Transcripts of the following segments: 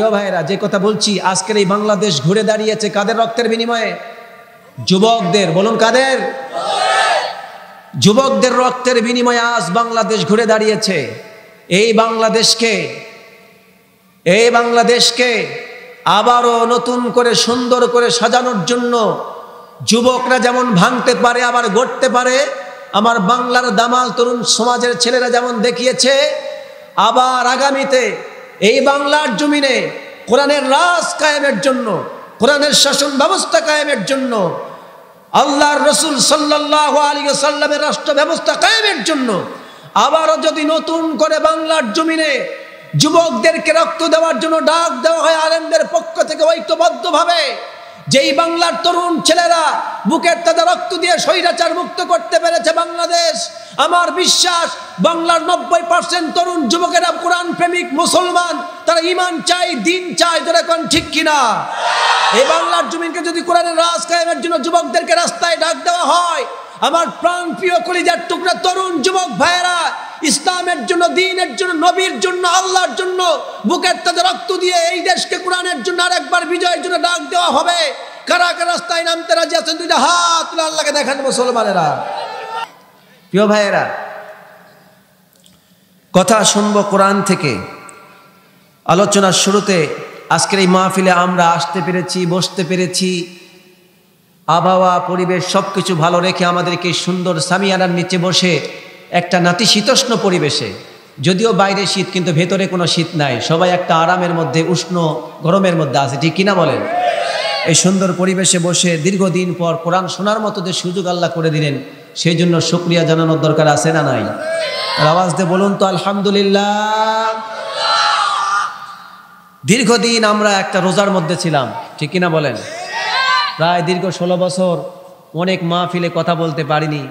প্রিয় ভাইরা, যে কথা বলছি, আজকের এই বাংলাদেশ ঘুরে দাঁড়িয়েছে কাদের রক্তের বিনিময়ে? যুবকদের। বলুন কাদের? যুবকদের রক্তের বিনিময়ে আজ বাংলাদেশ ঘুরে দাঁড়িয়েছে। এই বাংলাদেশকে আবারও নতুন করে সুন্দর করে সাজানোর জন্য যুবকরা যেমন ভাঙতে পারে আবার গড়তে পারে, আমার বাংলার দামাল তরুণ সমাজের ছেলেরা যেমন দেখিয়েছে, আবার আগামীতে এই বাংলার জমিনে কোরআনের রাজ কায়েমের জন্য, কোরআনের শাসন ব্যবস্থা কায়েমের জন্য, আল্লাহর রাসূল সাল্লাল্লাহু আলাইহি ওয়াসাল্লামের রাষ্ট্র ব্যবস্থা কায়েমের জন্য আবারও যদি নতুন করে বাংলার জমিনে যুবকদেরকে রক্ত দেওয়ার জন্য ডাক দেওয়া হয় আলেমদের পক্ষ থেকে ঐক্যবদ্ধভাবে, যেই বাংলার তরুণ ছেলেরা বুকের তাজা রক্ত দিয়ে স্বৈরাচার মুক্ত করতে পেরেছে বাংলাদেশ, আমার বিশ্বাস বাংলার 90% তরুণ যুবকেরা কোরআন প্রেমিক মুসলমান, তারা ঈমান চায়, দিন চায়। যারা কোন ঠিক কিনা? এই বাংলার জমিনকে যদি কোরআনের রাজ কায়েমের জন্য যুবকদেরকে রাস্তায় ডাক দেওয়া হয়, আমার প্রাণ প্রিয় কলিজার টুকরা তরুণ যুবক ভাইয়েরা ইসলামের জন্য, দ্বীনের জন্য, নবীর জন্য, আল্লাহর জন্য বুকের তাজা রক্ত দিয়ে এই দেশকে কোরআনের জন্য আরেকবার বিজয়ের জন্য ডাক দেওয়া হবে। কারা কারা রাস্তায় নামতে রাজি আছেন? দুইটা হাত তুলে আল্লাহকে দেখান মুসলমানেরা। প্রিয় ভাইয়েরা, কথা শুনবো কোরআন থেকে। আলোচনার শুরুতে আজকের এই মাহফিলে আমরা আসতে পেরেছি, বসতে পেরেছি, আবহাওয়া পরিবেশ সবকিছু ভালো রেখে আমাদেরকে সুন্দর সামিয়ানার নিচে বসে একটা নাতিশীতোষ্ণ পরিবেশে, যদিও বাইরে শীত কিন্তু ভেতরে কোনো শীত নাই, সবাই একটা আরামের মধ্যে, উষ্ণ গরমের মধ্যে আছে, ঠিক কিনা বলেন? এই সুন্দর পরিবেশে বসে দীর্ঘদিন পর কোরআন শোনার মতো যে সুযোগ আল্লাহ করে দিলেন, সেই জন্য শুকরিয়া জানানোর দরকার আছে না নাই? আওয়াজ দিয়ে বলুন তো আলহামদুলিল্লাহ। দীর্ঘদিন আমরা একটা রোজার মধ্যে ছিলাম, ঠিক কিনা বলেন? প্রায় দীর্ঘ 16 বছর অনেক মাহফিলে কথা বলতে পারিনি,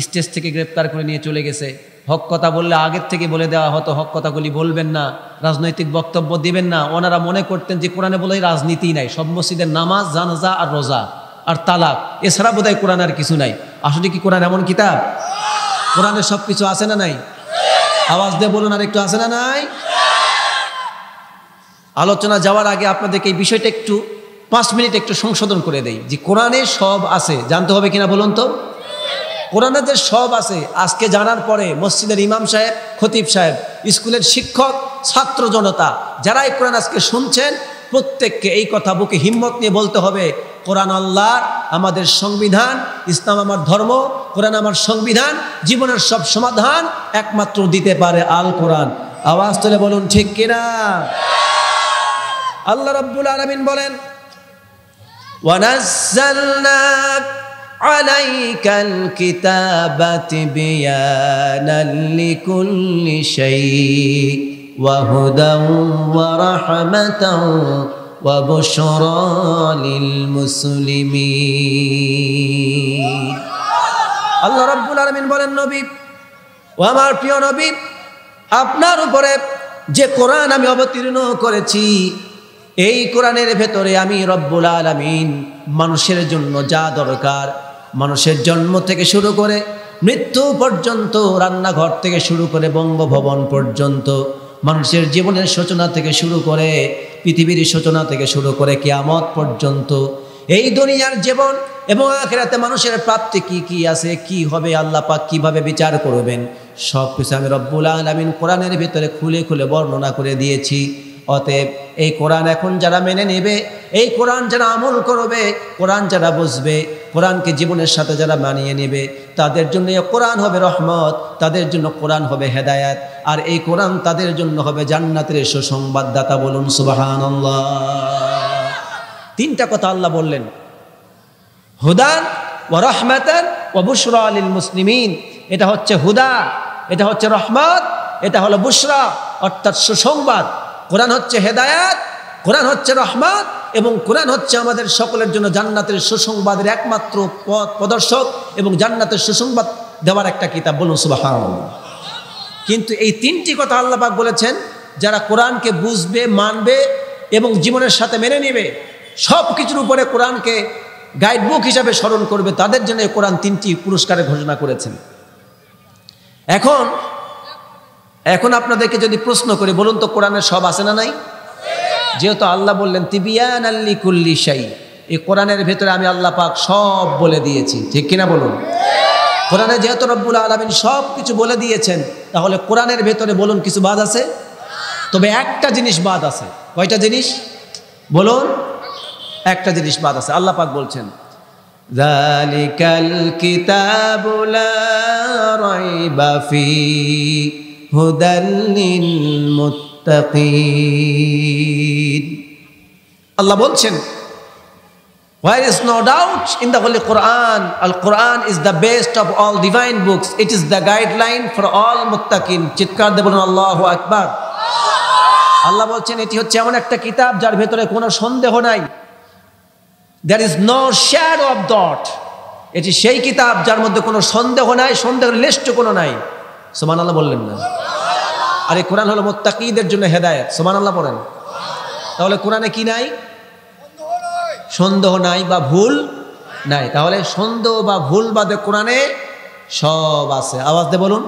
স্টেজ থেকে গ্রেপ্তার করে নিয়ে চলে গেছে। হক কথা বললে আগের থেকে বলে দেওয়া হতো, হক কথাগুলি বলবেন না, রাজনৈতিক বক্তব্য দিবেন না। ওনারা মনে করতেন যে কোরআনে বলে রাজনীতি নাই, সব মসজিদের নামাজ, জানাজা আর রোজা আর তালাক, এছাড়া বোধহয় কোরআন আর কিছু নাই। আসলে কি কোরআন এমন কিতাব? কোরআনে সব কিছু আছে না নাই? আওয়াজ দিয়ে বলুন আর একটু আছে না নাই? আলোচনা যাওয়ার আগে আপনাদেরকে এই বিষয়টা একটু 5 মিনিট একটু সংশোধন করে দেই যে কোরআনে সব আছে, জানতে হবে কিনা বলুন তো? কোরআনে যে সব আছে আজকে জানার পরে মসজিদের ইমাম সাহেব, খতিব সাহেব, স্কুলের শিক্ষক, ছাত্র জনতা যারাই কোরআন আজকে শুনছেন, প্রত্যেককে এই কথা বুকে হিম্মত নিয়ে বলতে হবে, কোরআন আল্লাহর, আমাদের সংবিধান, ইসলাম আমার ধর্ম, কোরআন আমার সংবিধান, জীবনের সব সমাধান একমাত্র দিতে পারে আল কোরআন। আওয়াজ তুলে বলুন ঠিক কিনা? আল্লাহ রাব্বুল আলামিন বলেন, ওয়ানাজ্জালনা আলাইকাল কিতাবা তিবয়ানান লিকুল্লি শাই ওয়া হুদাও ওয়া রাহমাতাও ওয়া বুশরা লিল মুসলিমিন। আল্লাহ রাব্বুল আলামিন বলেন, নবী ও আমার প্রিয় নবী, আপনার উপরে যে কোরআন আমি অবতীর্ণ করেছি, এই কোরআনের ভেতরে আমি রব্বুল আলামিন মানুষের জন্য যা দরকার, মানুষের জন্ম থেকে শুরু করে মৃত্যু পর্যন্ত, রান্নাঘর থেকে শুরু করে বঙ্গভবন পর্যন্ত, মানুষের জীবনের সূচনা থেকে শুরু করে পৃথিবীর সূচনা থেকে শুরু করে কিয়ামত পর্যন্ত, এই দুনিয়ার জীবন এবং আখিরাতে মানুষের প্রাপ্তি কি কি আছে, কি হবে, আল্লাহ পাক কিভাবে বিচার করবেন, সব কিছু আমি রব্বুল আলামিন কোরআনের ভিতরে খুলে খুলে বর্ণনা করে দিয়েছি। অতএব এই কোরআন এখন যারা মেনে নেবে, এই কোরআন যারা আমল করবে, কোরআন যারা বুঝবে, কোরআনকে জীবনের সাথে যারা মানিয়ে নেবে, তাদের জন্য এই কোরআন হবে রহমত, তাদের জন্য কোরআন হবে হেদায়াত, আর এই কোরআন তাদের জন্য হবে জান্নাতের সুসংবাদদাতা। বলুন সুবহানাল্লাহ। 3টা কথা আল্লাহ বললেন, হুদান ওয়া রাহমাতান ওয়া বুশরা লিল মুসলিমিন। এটা হচ্ছে হুদা, এটা হচ্ছে রহমত, এটা হলো বুশরা অর্থাৎ সুসংবাদ। কোরআন হচ্ছে হেদায়াত, কোরআন হচ্ছে রহমত, এবং কোরআন হচ্ছে আমাদের সকলের জন্য জান্নাতের সুসংবাদের একমাত্র পথ প্রদর্শক এবং জান্নাতের সুসংবাদ দেওয়ার একটা কিতাব। বলুন সুবহানাল্লাহ। কিন্তু এই 3টি কথা আল্লাহ পাক বলেছেন, যারা কোরআনকে বুঝবে, মানবে এবং জীবনের সাথে মেনে নেবে, সব কিছুর উপরে কোরআনকে গাইডবুক হিসাবে স্মরণ করবে, তাদের জন্য এই কোরআন 3টি পুরস্কারের ঘোষণা করেছেন। এখন আপনাদেরকে যদি প্রশ্ন করি, বলুন তো কোরআনের সব আছে না নাই? যেহেতু আল্লাহ বললেন তিবিয়ানাল লিকুল্লি শাই, এই কোরআনের ভেতরে আমি আল্লাহ পাক সব বলে দিয়েছি, ঠিক কিনা বলুন? কোরআনে যেহেতু রব্বুল আলামিন সব কিছু বলে দিয়েছেন, তাহলে কোরআনের ভেতরে বলুন কিছু বাদ আছে? তবে একটা জিনিস বাদ আছে। কয়টা জিনিস বলুন? একটা জিনিস বাদ আছে। আল্লাহ পাক বলছেন যালিকাল কিতাবু লা রাইবা ফীহি হুদাল লিল মুত্তাকিন। আল্লাহ বলছেন there is no doubt in the Holy Quran. Al-Quran is the best of all divine books. It is the guideline for all muttaqin. চিৎকার দিয়ে বলুন আল্লাহু আকবার। আল্লাহ বলছেন এটি হচ্ছে এমন একটা কিতাব যার ভেতরে কোনো সন্দেহ নাই। There is no shadow of doubt. এটি সেই কিতাব যার মধ্যে কোনো সন্দেহ নাই, সন্দেহের লেশটু কোনো নাই। সুবহানাল্লাহ বললেন না? আর এই কোরআন হলো মুত্তাকিদের জন্য হেদায়েত। সুবহানাল্লাহ পড়েন। তাহলে কোরআনে কি নাই? সন্দেহ নাই বা ভুল নাই। তাহলে সন্দেহ বা ভুল বাদে কোরআনে সব আছে। আওয়াজ দিয়ে বলুন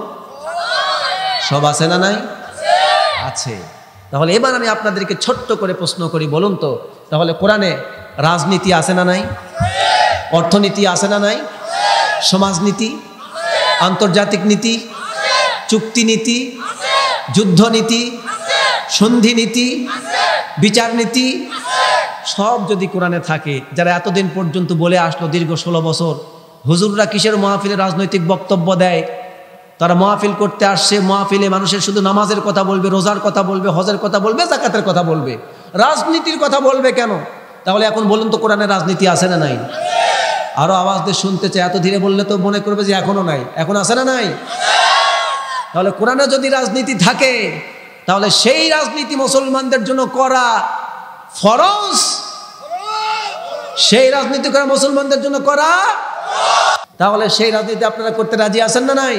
সব আছে না নাই? আছে। তাহলে এবার আমি আপনাদেরকে ছোট্ট করে প্রশ্ন করি, বলুন তো তাহলে কোরআনে রাজনীতি আছে না নাই? অর্থনীতি আছে না নাই? সমাজনীতি, আন্তর্জাতিক নীতি, চুক্তি নীতি, যুদ্ধনীতি, সন্ধি নীতি, বিচার নীতি, সব যদি কোরআনে থাকে, যারা এতদিন পর্যন্ত বলে আসলো দীর্ঘ 16 বছর, হুজুররা কিসের মাহফিলে রাজনৈতিক বক্তব্য দেয়? তারা মাহফিল করতে আসছে, মাহফিলে মানুষের শুধু নামাজের কথা বলবে, রোজার কথা বলবে, হজের কথা বলবে, যাকাতের কথা বলবে, রাজনীতির কথা বলবে কেন? তাহলে এখন বলুন তো কোরআনে রাজনীতি আছে না নাই? আরো আওয়াজ দিয়ে শুনতে চাই। এত ধীরে বললে তো মনে করবে যে এখনো নাই। এখন আছে না নাই? তাহলে কোরআনে যদি রাজনীতি থাকে, তাহলে সেই রাজনীতি মুসলমানদের জন্য করা ফরজ। সেই রাজনীতি করা মুসলমানদের জন্য করা। তাহলে সেই রাজনীতি আপনারা করতে রাজি আছেন না নাই?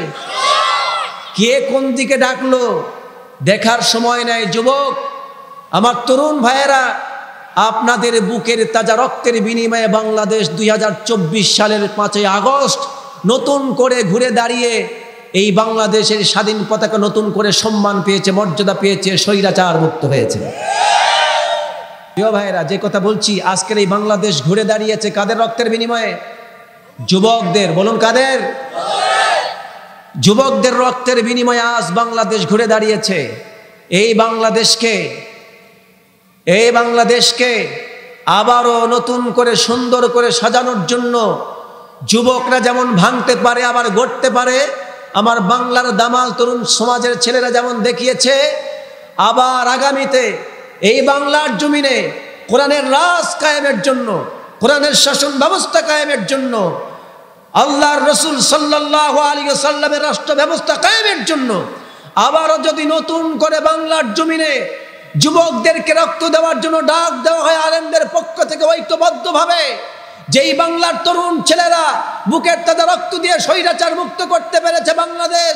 কে কোন দিকে ডাকলো দেখার সময় নাই। যুবক আমার, তরুণ ভাইয়েরা, আপনাদের বুকের তাজা রক্তের বিনিময়ে বাংলাদেশ 2024 সালের 5ই আগস্ট নতুন করে ঘুরে দাঁড়িয়ে এই বাংলাদেশের স্বাধীন পতাকা নতুন করে সম্মান পেয়েছে, মর্যাদা পেয়েছে, স্বৈরাচার মুক্ত হয়েছে। প্রিয় ভাইয়েরা, যে কথা বলছি, আজকের এই বাংলাদেশ ঘুরে দাঁড়িয়েছে কাদের রক্তের বিনিময়ে? যুবকদের। বলুন কাদের? যুবকদের রক্তের বিনিময়ে আজ বাংলাদেশ ঘুরে দাঁড়িয়েছে। এই বাংলাদেশকে আবারও নতুন করে সুন্দর করে সাজানোর জন্য যুবকরা যেমন ভাঙতে পারে আবার গড়তে পারে, আমার বাংলার দামাল তরুণ সমাজের ছেলেরা যেমন দেখিয়েছে, আবার আগামীতে এই বাংলার জমিনে কোরআনের রাজ কায়েমের জন্য, কোরআনের শাসন ব্যবস্থা কায়েমের জন্য, আল্লাহর রাসূল সাল্লাল্লাহু আলাইহি ওয়াসাল্লামের রাষ্ট্র ব্যবস্থা কায়েমের জন্য আবারও যদি নতুন করে বাংলার জমিনে যুবকদেরকে রক্ত দেওয়ার জন্য ডাক দেওয়া হয় আলেমদের পক্ষ থেকে ঐক্যবদ্ধভাবে, যেই বাংলার তরুণ ছেলেরা বুকের তাজা রক্ত দিয়ে স্বৈরাচার মুক্ত করতে পেরেছে বাংলাদেশ,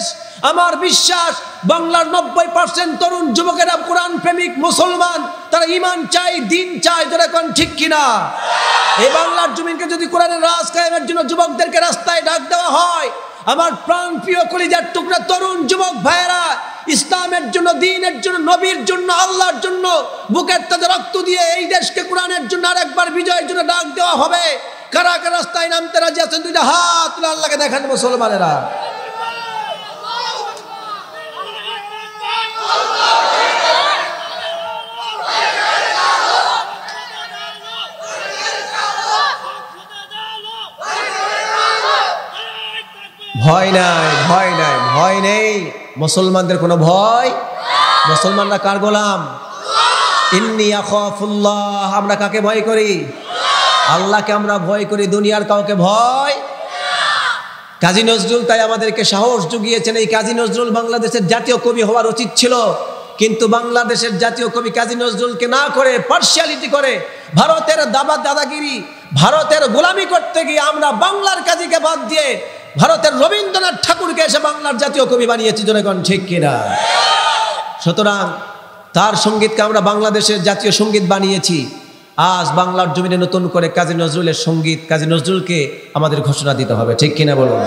আমার বিশ্বাস বাংলার 90% তরুণ যুবকেরা কোরআন প্রেমিক মুসলমান, তারা ঈমান চাই, দিন চাই। যারা কোন ঠিক কিনা? এই বাংলার জমিনকে যদি কোরআনের রাজ কায়েমের জন্য যুবকদেরকে রাস্তায় ডাক দেওয়া হয়, আমার প্রাণ প্রিয় কলিজার টুকরা তরুণ যুবক ভাইয়েরা, ইসলামের জন্য, দ্বীনের জন্য, নবীর জন্য, আল্লাহর জন্য বুকের তাজা রক্ত দিয়ে এই দেশকে কোরআনের জন্য আরেকবার বিজয়ের জন্য ডাক দেওয়া হবে। কারা কারা রাস্তায় নামতে রাজি আছেন? দুইটা হাত তুলে আল্লাহকে দেখান মুসলমানেরা। ভয় নাই, ভয় নাই, ভয় নেই। মুসলমানদের কোনো ভয়। মুসলমানরা কার গোলাম? ইন্নী আখাফুল্লাহ। আমরা কাকে ভয় করি? আল্লাহকে আমরা ভয় করি, দুনিয়ার কাউকে ভয়। কাজী নজরুল তাই আমাদেরকে সাহস জুগিয়েছেন। এই কাজী নজরুল বাংলাদেশের জাতীয় কবি হওয়ার উচিত ছিল, কিন্তু বাংলাদেশের জাতীয় কবি কাজী নজরুলকে না করে পার্সিয়ালিটি করে ভারতের দাদাগিরি, ভারতের গোলামি করতে গিয়ে আমরা বাংলার কাজীকে বাদ দিয়ে ভারতের রবীন্দ্রনাথ ঠাকুরকে এসে বাংলার জাতীয় কবি বানিয়েছি। জনগণ ঠিক কিনা? সুতরাং তার সঙ্গীতকে আমরা বাংলাদেশের জাতীয় সঙ্গীত বানিয়েছি। আজ বাংলার জমিনে নতুন করে কাজী নজরুলের সঙ্গীত, কাজী নজরুলকে আমাদের ঘোষণা দিতে হবে, ঠিক কিনা বলুন?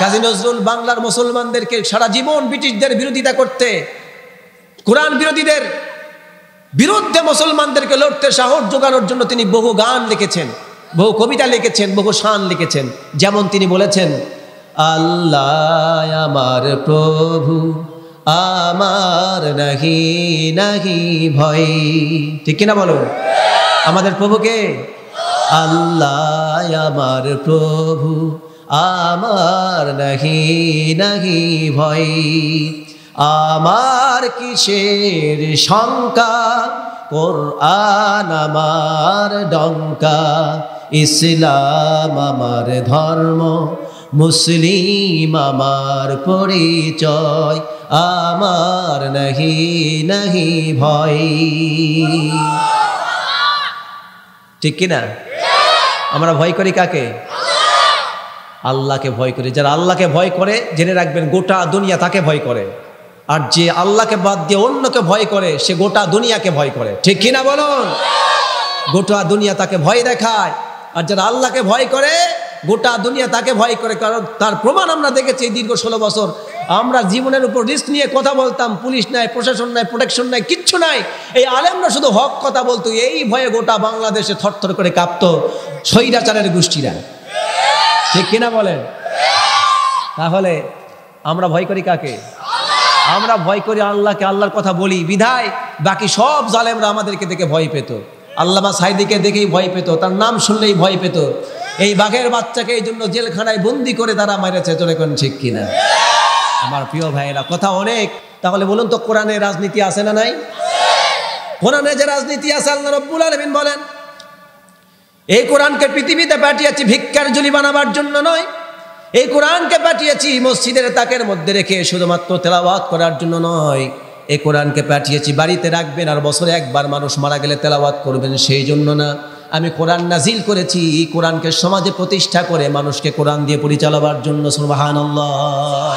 কাজী নজরুল বাংলার মুসলমানদেরকে সারা জীবন ব্রিটিশদের বিরোধিতা করতে, কোরআন বিরোধীদের বিরুদ্ধে মুসলমানদেরকে লড়তে সাহস জোগানোর জন্য তিনি বহু গান লিখেছেন, বহু কবিতা লিখেছেন, বহু শান লিখেছেন। যেমন তিনি বলেছেন, আল্লাহ আমার প্রভু, আমার নাহি নাহি ভয়। ঠিক কিনা বলো? আমাদের প্রভুকে আল্লাহ আমার প্রভু, আমার নাহি নাহি ভয়। আমার কিসের শঙ্কা, কোরআন আমার ডঙ্কা। ইসলাম আমার ধর্ম, মুসলিম আমার পরিচয়। আমার নাহি নাহি ভয়। ঠিক কিনা? আমরা ভয় করি কাকে? আল্লাহকে ভয় করি। যারা আল্লাহকে ভয় করে জেনে রাখবেন গোটা দুনিয়া তাকে ভয় করে। আর যে আল্লাহকে বাদ দিয়ে অন্যকে ভয় করে সে গোটা দুনিয়াকে ভয় করে। ঠিক কিনা বলুন? গোটা দুনিয়া তাকে ভয় দেখায়। আর যারা আল্লাহকে ভয় করে গোটা দুনিয়া তাকে ভয় করে। কারণ তার প্রমাণ আমরা দেখেছি এই দীর্ঘ 16 বছর। আমরা জীবনের উপর রিস্ক নিয়ে কথা বলতাম, পুলিশ নাই, প্রশাসন নাই, প্রোটেকশন নাই, কিচ্ছু নাই। এই আলেমরা শুধু হক কথা বলতো, এই ভয়ে গোটা বাংলাদেশে থরথর করে কাঁপতো স্বৈরাচারের গোষ্ঠীরা। ঠিক কিনা বলেন? তাহলে আমরা ভয় করি কাকে? আমরা ভয় করি আল্লাহকে। আল্লাহর কথা বলি বিধায় বাকি সব জালেমরা আমাদেরকে দেখে ভয় পেত। আল্লামা সাইদিকে দেখেই ভয় পেত, তার নাম শুনলেই ভয় পেত। এই বাঘের বাচ্চাকে এই জন্য জেলখানায় বন্দি করে তারা মেরেছে। চলে কোন ঠিক কিনা? আমার প্রিয় ভাইয়েরা, কথা অনেক। তাহলে বলুন তো কোরআনে রাজনীতি আছে না নাই? কোরআনে যে রাজনীতি আছে, আল্লাহ রাব্বুল আলামিন বলেন এই কোরআনকে পৃথিবীতে পাঠিয়েছি ভিক্ষার ঝুলি বানাবার জন্য নয়। এই কোরআনকে পাঠিয়েছি মসজিদের তাকের মধ্যে রেখে শুধুমাত্র তেলাওয়াত করার জন্য নয়। এই কোরআনকে পাঠিয়েছি বাড়িতে রাখবেন আর বছরে একবার মানুষ মারা গেলে তেলাওয়াত করবেন সেই জন্য না। আমি কোরআন নাজিল করেছি কোরআনকে সমাজে প্রতিষ্ঠা করে মানুষকে কোরআন দিয়ে পরিচালবার জন্য। সুবহানাল্লাহ।